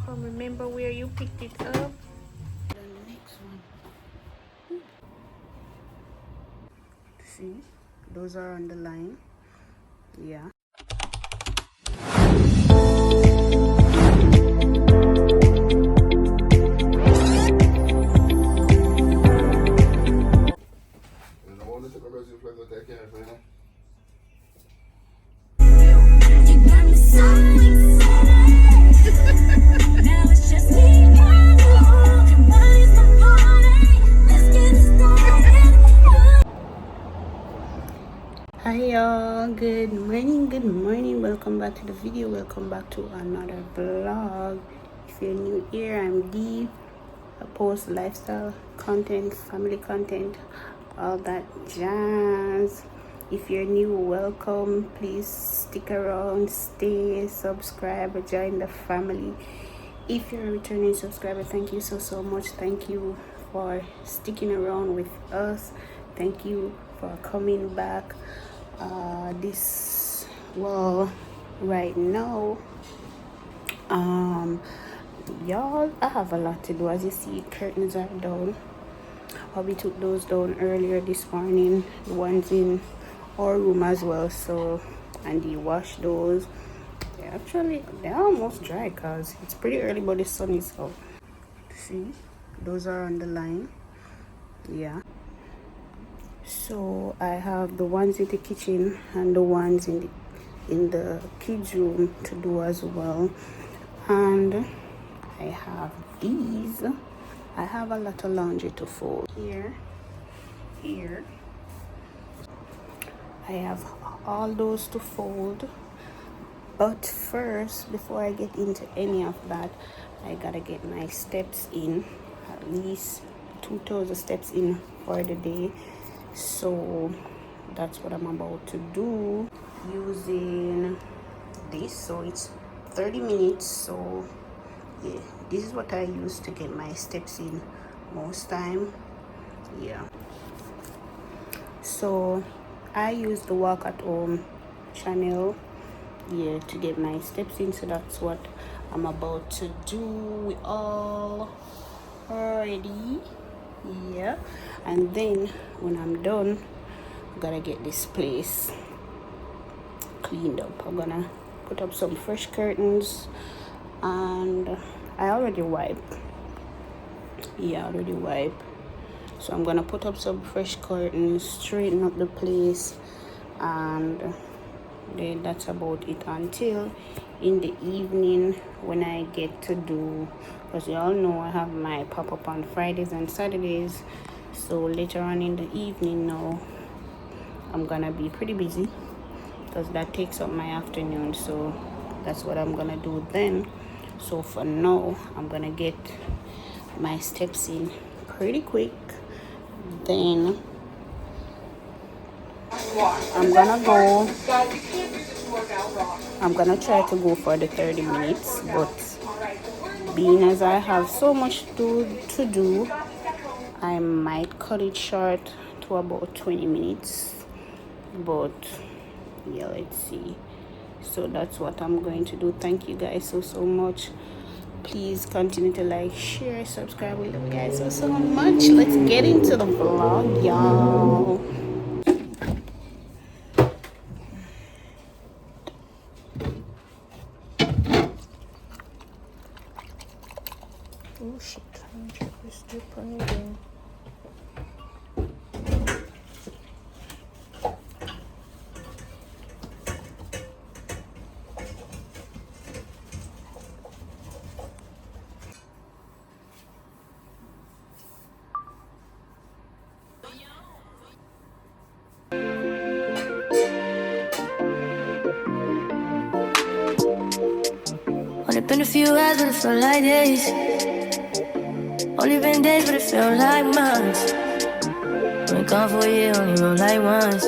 come remember where you picked it up. The next one. See, those are on the line. Yeah. Hi y'all, good morning, welcome back to the video, welcome back to another vlog. If you're new here, I'm Dee. I post lifestyle content, family content, all that jazz. If you're new, welcome. Please stick around, stay, subscribe, join the family. If you're a returning subscriber, thank you so much. Thank you for sticking around with us. Thank you for coming back. Right now, y'all, I have a lot to do. As you see, curtains are down. We took those down earlier this morning, the ones in our room as well. So, and you wash those. They're almost dry because it's pretty early, but the sun is out. See, those are on the line. Yeah. So I have the ones in the kitchen and the ones in the kids room to do as well, and I have these. I have a lot of laundry to fold here. I have all those to fold, but first, before I get into any of that, I gotta get my steps in, at least 2,000 steps in for the day. So that's what I'm about to do using this. So it's 30 minutes. So yeah, this is what I use to get my steps in most time. Yeah, so I use the walk at home channel, yeah, to get my steps in. So that's what I'm about to do. We all ready. Yeah, and then when I'm done, I gotta get this place cleaned up. I'm gonna put up some fresh curtains, and I already wipe. So I'm gonna put up some fresh curtains, straighten up the place, and then that's about it until in the evening when I get to do, because you all know I have my pop-up on Fridays and Saturdays. So later on in the evening now, I'm gonna be pretty busy because that takes up my afternoon. So that's what I'm gonna do then. So for now, I'm gonna get my steps in pretty quick. Then I'm gonna try to go for the 30 minutes, but being as I have so much to do, I might cut it short to about 20 minutes. But yeah, let's see. So that's what I'm going to do. Thank you guys so much. Please continue to like, share, subscribe. We love you guys so much. Let's get into the vlog, y'all. Oh shit, let me check this drip on again. Only been a few hours, but it felt like days. Only been days, but it felt like months. Only gone for a year, only roll like once.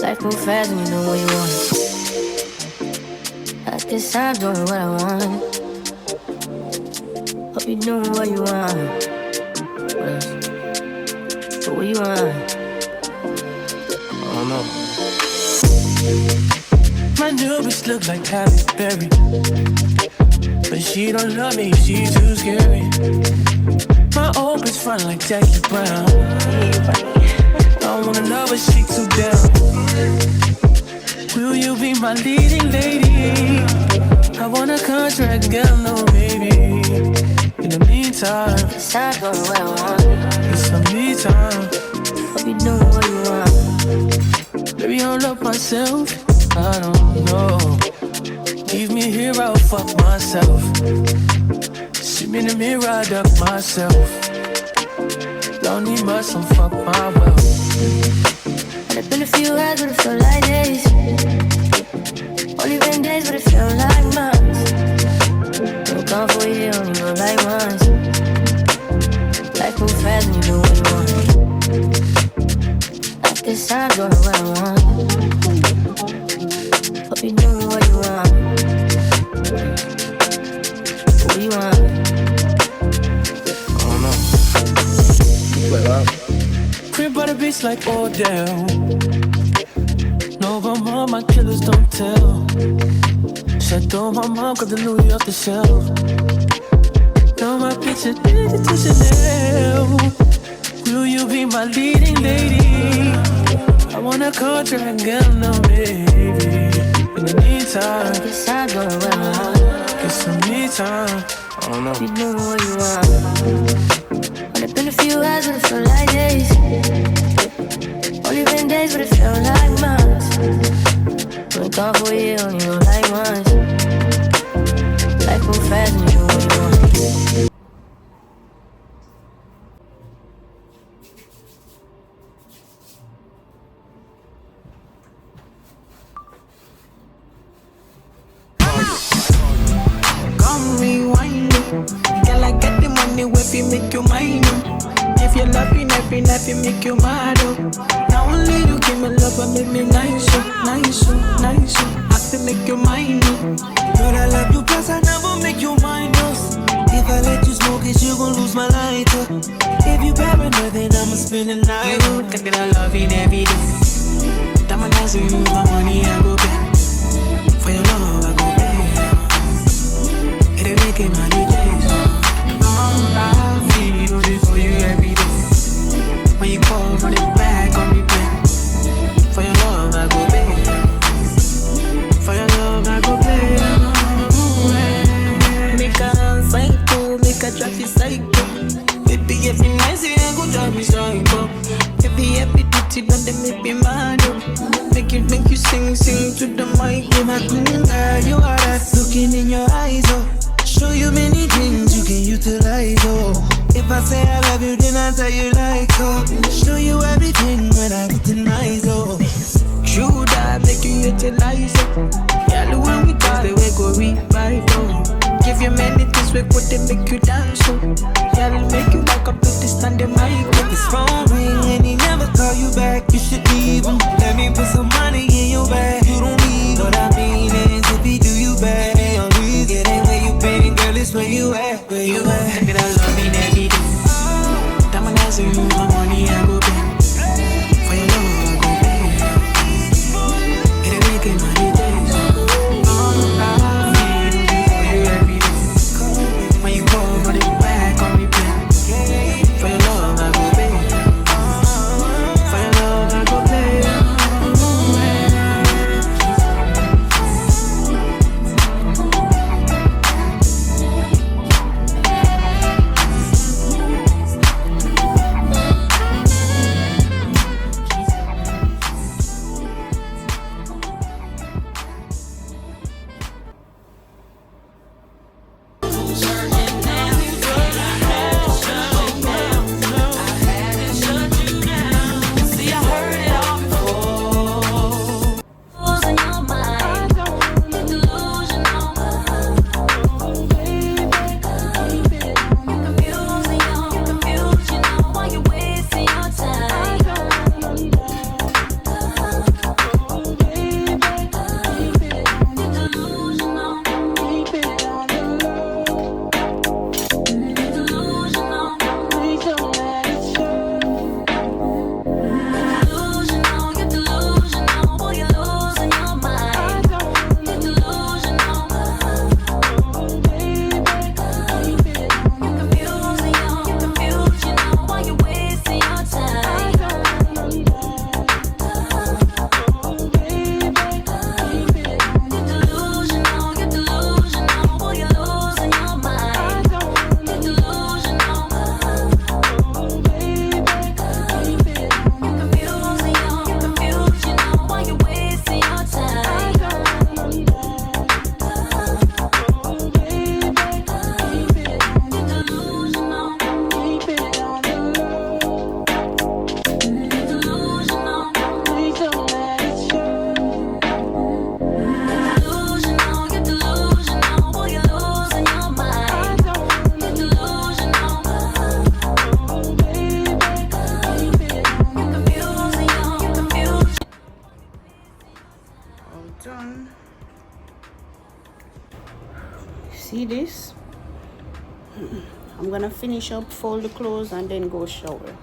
Life move fast when you know what you want. At this time, doing what I want. Hope you doing what you want. What else? But what you want? I don't know. My new bitch look like Halle Berry, but But she don't love me, she too scary. My opens front like Jackie Brown. I wanna love her, she too down. Will you be my leading lady? I want a contract, girl, no baby. In the meantime, it's not going where I want. it's some me time. Hope you doing what you want. Baby, I love myself, I don't know. Leave me here, I'll fuck myself. See me in the mirror, I duck myself. Don't need much, so fuck my wealth. And it's been a few hours, but it felt like days. Only been days, but it felt like months. Don't come for a year, only go like once. Life moves fast when you do what you want. At this time, going where I want. Hope you doing what you want. What do you want? I don't know. Crib by the beach like Odell. No, but mom, my killers don't tell. Shadow my mom got the Louis off the shelf. Now my picture did it to Chanel. Will you be my leading lady? I want a contract, girl, no baby. In the meantime, This time, going where I want. get some me time. I don't know. You doing what you want. And it's been a few hours, but it felt like days. Only been days, but it felt like months. Been gone for a year, only go like once. Life moves fast when you do what you want. Come rewind it. Girl, I got the money if you make you mine. If you're laughing every night, you make you mad. Now only you give me love and make me nice, nice, nice. I have make you mine. Girl, I love you, plus I never make you mind us. If I let you smoke it, you gon' lose my lighter. If you paranoid, then I'ma spend the night. You think that I love it every day. Diamond dance with you, my money I go pay. For your love I go pay. It'll make it my days. I feel it for you every day. When you call, run it back on me, play. For your love I go pay. For your love I go pay. Make a psycho, make a traffic psycho. Baby, every night say I go drive me psycho. Baby, every duty done they make me mad. Make you sing to the mic. You're my queen, girl, you are that. Looking in your eyes, oh. Show you many things you can utilize, oh. If I say I love you, then I tell you like, oh. Show you everything when I get tonight, oh. True that make you utilize it. Yeah, when we dance, they will go revive, oh. Give you many things, we put them make you dance, oh. Yeah, it'll make you back up to the stand, mic. This phone ring and he never call you back. You should leave him. Let me put some money in your bag. You don't need what I mean is if he do you bad, they on leave. It ain't where you been, girl, it's where you at. Where you at? Think that I love it every day. Diamond dance with you, my money I go pay. For your love I go pay. It'll make it my days. I feel it for you every day. When you call, run it back on me, play. For your love I go pay. For your love I go pay. see this. I'm gonna finish up, fold the clothes, and then go shower.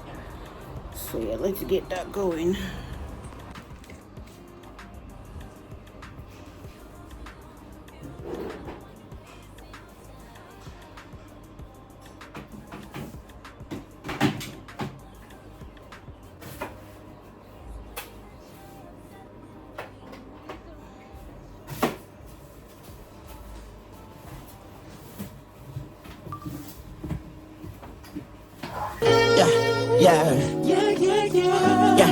So yeah, let's get that going. Yeah, yeah, yeah, yeah, yeah, yeah,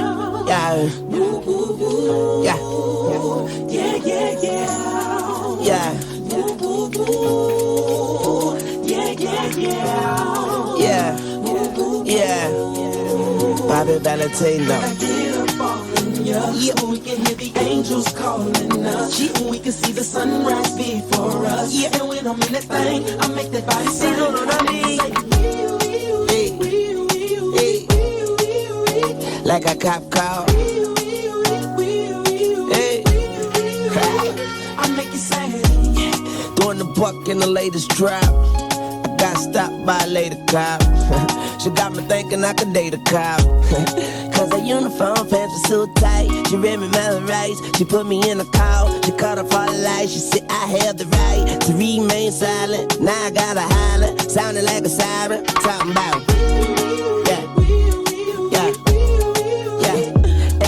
yeah, yeah, yeah, yeah, yeah, yeah, yeah, yeah, Bobby Valentino. Yeah, we can hear the angels calling us. Yeah, we can see the sunrise before us. Yeah, and when I'm in that thing, I make that body say, you know what I mean? Like a cop call. Hey, I make it say, throwing the buck in the latest drop. I got stopped by a lady cop. She got me thinking I could date a cop. Cause her uniform pants were so tight. She read me my rights. She put me in a call. She cut off all the lights. She said I have the right to remain silent. Now I gotta holler, sounding like a siren. Talking about,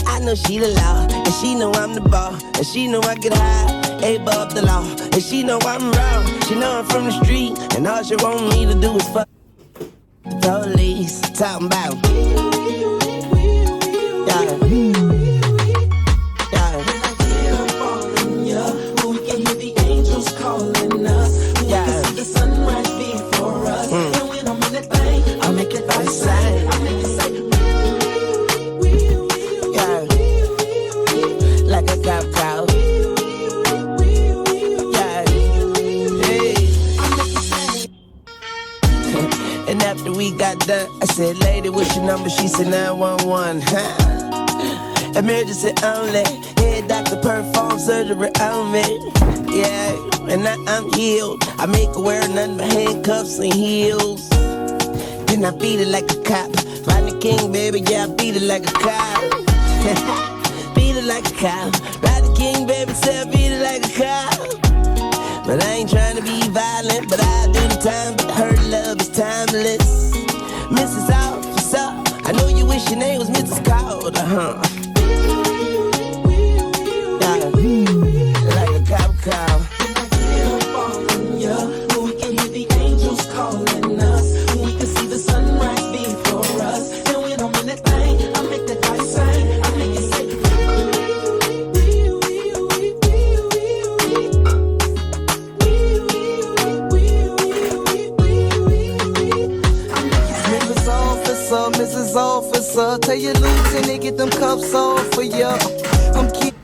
I know she the law, and she know I'm the ball, and she know I get high, above the law, and she know I'm wrong. She know I'm from the street, and all she want me to do is fuck the police. Talking about, we can hear the angels calling us. We can see the sunrise before us. And when I'm in that thing, I make it by side. I make it say, like a cop call. Yeah, hey. And after we got done, I said, lady, what's your number? She said 911. Emergency only. Head doctor perform surgery on me. Yeah, and now I'm healed. I make her wear nothing but handcuffs and heels. Then I beat it like a cop. Rodney King, baby, yeah, I beat it like a cop. Beat it like a cow. Ride the king, baby, say I beat it like a cow. But I ain't trying to be violent, but I do the time. But her love is timeless. Mrs. Officer, I know you wish your name was Mrs. Calder, like a cop cow. We can hear the angels calling us. We can see the sunrise before us. And when I'm in that thing, I make that body sing. I make it say, Mrs. Officer, tell your lieutenant get them cuffs off for ya. I'm keep.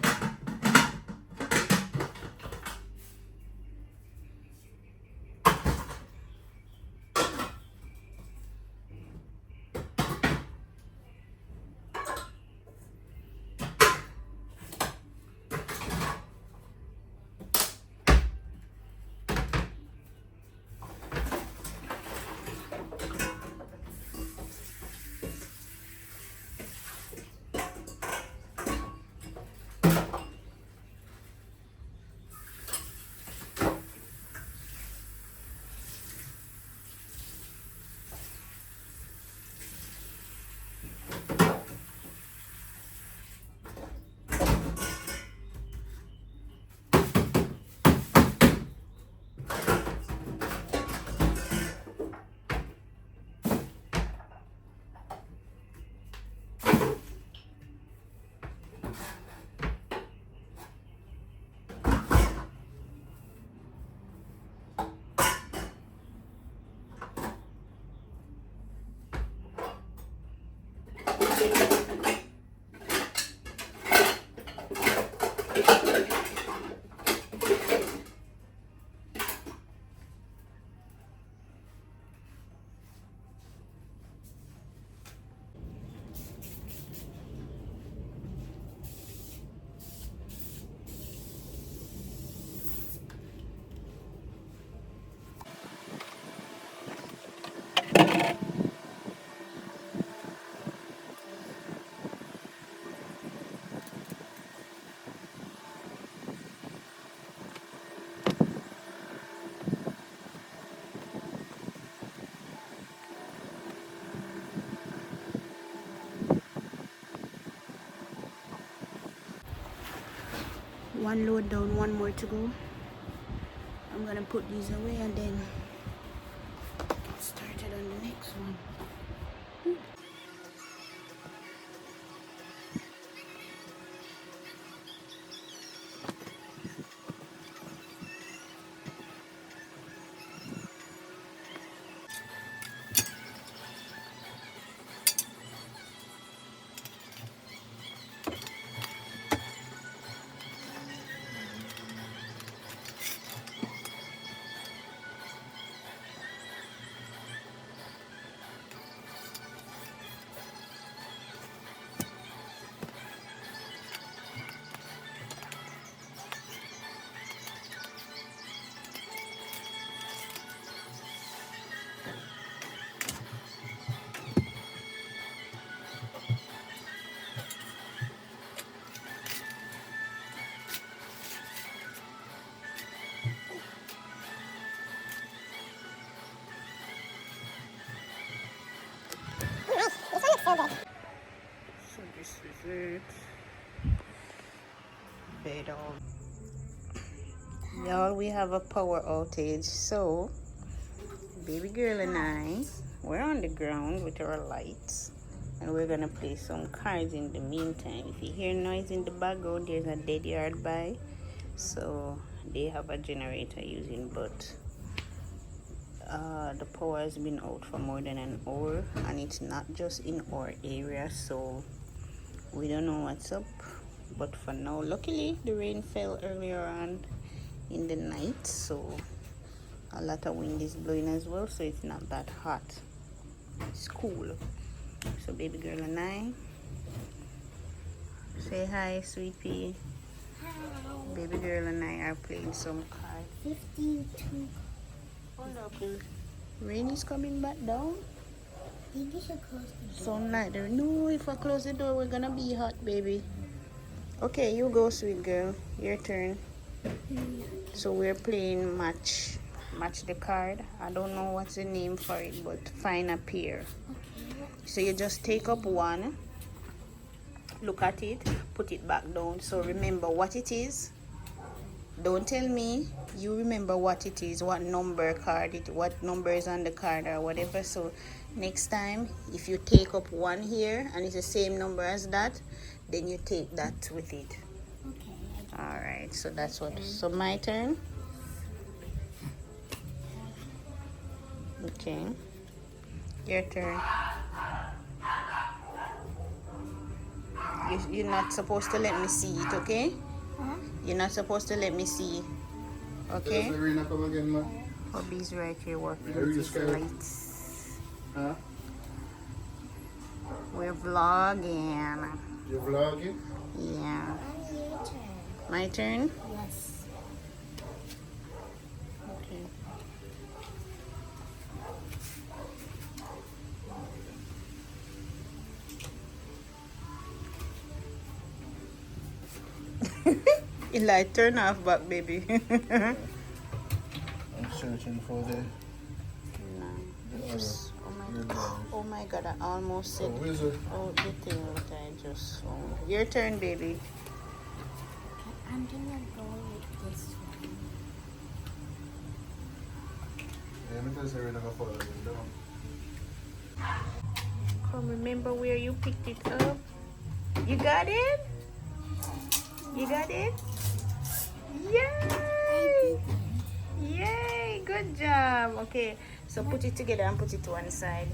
one load down, one more to go. I'm gonna put these away and then get started on the next one. So this is it. Bed on. Y'all, we have a power outage, so baby girl and I, we're on the ground with our lights and we're gonna play some cards in the meantime. If you hear noise in the background, there's a dead yard by, so they have a generator using, but the power has been out for more than an hour and it's not just in our area, so we don't know what's up. But for now, luckily the rain fell earlier on in the night, so a lot of wind is blowing as well, so it's not that hot. It's cool. So baby girl and I, say hi, sweet pea. Hi. Baby girl and I are playing some cards. 52. Hold up, rain is coming back down. Maybe you should close the door. Sunlight. No, if I close the door, we're gonna be hot, baby. Okay, you go, sweet girl. Your turn. So we're playing match the card. I don't know what's the name for it, but find a pair. So you just take up one, look at it, put it back down. So remember what it is. Don't tell me. You remember what it is, what number card it, what number is on the card or whatever. So next time, if you take up one here and it's the same number as that, then you take that with it. Okay. All right. So that's what. So my turn. Okay. Your turn. You're not supposed to let me see it, okay? Huh? You're not supposed to let me see. Okay? Does Serena come again, man? Hubby's right here working Are with you his scared? lights. Huh? We're vlogging. You vlogging? Yeah. On your turn. My turn? Yes. Okay. Eli, turn off back, baby. I'm searching for the Oh my god, I almost said wizard. the thing that I just found. Your turn, baby. I'm gonna go with this one. Yeah, I'm tell Serena to follow them down. Come, remember where you picked it up? You got it? You got it? Yay! Yay! Good job. Okay, so put it together and put it to one side.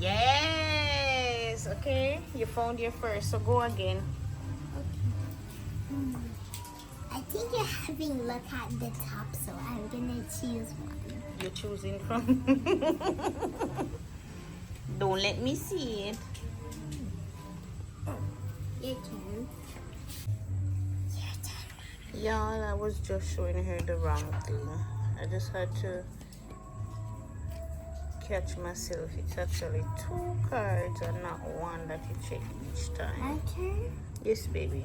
Yes! Okay, you found your first, so go again. I think you're having a look at the top, so I'm gonna choose one. You're choosing from. Don't let me see it. Your turn. Your turn. Y'all, I was just showing her the wrong thing. I just had to catch myself. It's actually 2 cards and not one that you check each time. My turn? Yes, baby.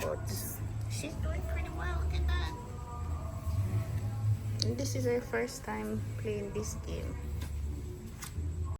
But she's doing pretty well. Look at that. And this is her first time playing this game.